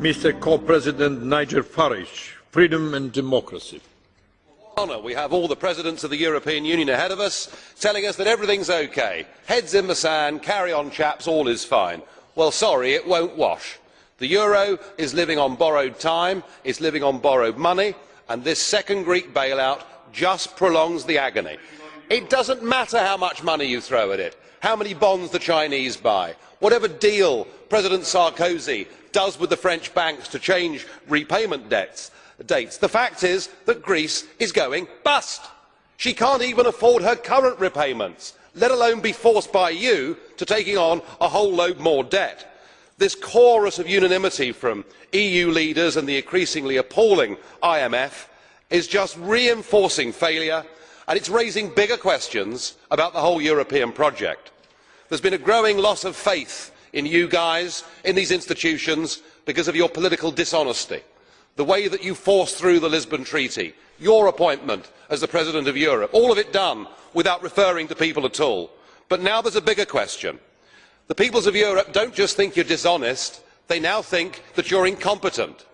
Mr. Co-President Nigel Farage, Freedom and Democracy. Honour, we have all the presidents of the European Union ahead of us telling us that everything's okay. Heads in the sand, carry on chaps, all is fine. Well, sorry, it won't wash. The euro is living on borrowed time, it's living on borrowed money, and this second Greek bailout just prolongs the agony. It doesn't matter how much money you throw at it, how many bonds the Chinese buy, whatever deal President Sarkozy does with the French banks to change repayment dates. The fact is that Greece is going bust. She can't even afford her current repayments, let alone be forced by you to taking on a whole load more debt. This chorus of unanimity from EU leaders and the increasingly appalling IMF is just reinforcing failure, and it's raising bigger questions about the whole European project. There's been a growing loss of faith in you guys, in these institutions, because of your political dishonesty. The way that you forced through the Lisbon Treaty, your appointment as the President of Europe, all of it done without referring to people at all. But now there's a bigger question. The peoples of Europe don't just think you're dishonest, they now think that you're incompetent.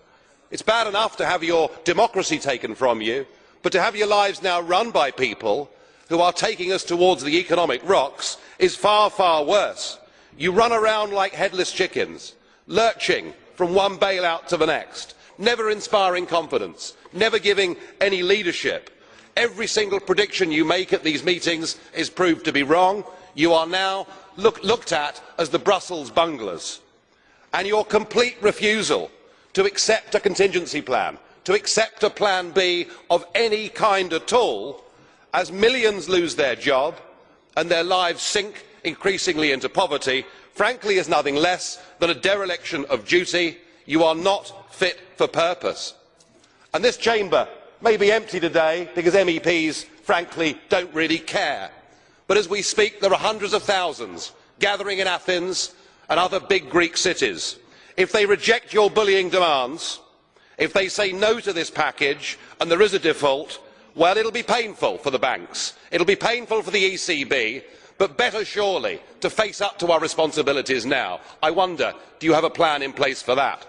It's bad enough to have your democracy taken from you, but to have your lives now run by people who are taking us towards the economic rocks is far, far worse. You run around like headless chickens, lurching from one bailout to the next, never inspiring confidence, never giving any leadership. Every single prediction you make at these meetings is proved to be wrong. You are now looked at as the Brussels bunglers. And your complete refusal to accept a contingency plan, to accept a plan B of any kind at all, as millions lose their job and their lives sink increasingly into poverty, frankly is nothing less than a dereliction of duty. You are not fit for purpose. And this chamber may be empty today because MEPs, frankly, don't really care. But as we speak, there are hundreds of thousands gathering in Athens and other big Greek cities. If they reject your bullying demands, if they say no to this package and there is a default, well, it will be painful for the banks, it will be painful for the ECB, but better surely to face up to our responsibilities now. I wonder, do you have a plan in place for that?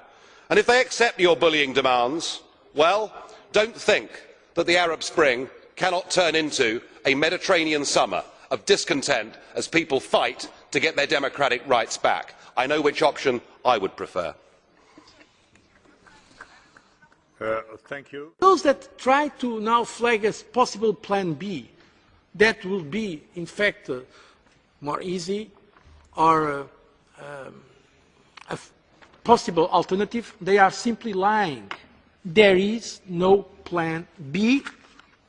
And if they accept your bullying demands, well, don't think that the Arab Spring cannot turn into a Mediterranean summer of discontent as people fight to get their democratic rights back. I know which option I would prefer. Thank you. Those that try to now flag as possible plan B, that will be, in fact, more easy or a possible alternative, they are simply lying. There is no plan B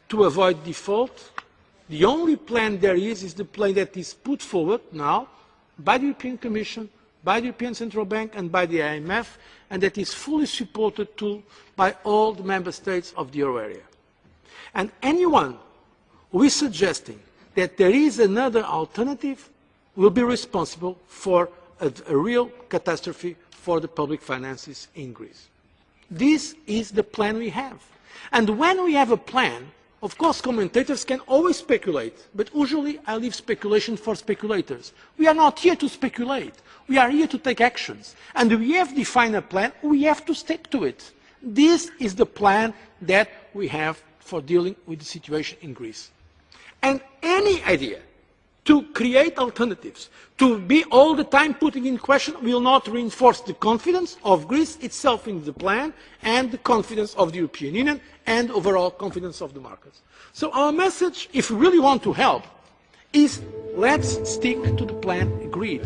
to avoid default. The only plan there is the plan that is put forward now by the European Commission, by the European Central Bank and by the IMF, and that is fully supported too by all the member states of the euro area. And anyone who is suggesting that there is another alternative will be responsible for a real catastrophe for the public finances in Greece. This is the plan we have. And when we have a plan, of course commentators can always speculate, but usually I leave speculation for speculators. We are not here to speculate. We are here to take actions. And we have defined a plan, we have to stick to it. This is the plan that we have for dealing with the situation in Greece. And any idea to create alternatives, to be all the time putting in question, will not reinforce the confidence of Greece itself in the plan and the confidence of the European Union and overall confidence of the markets. So our message, if we really want to help, is let's stick to the plan agreed.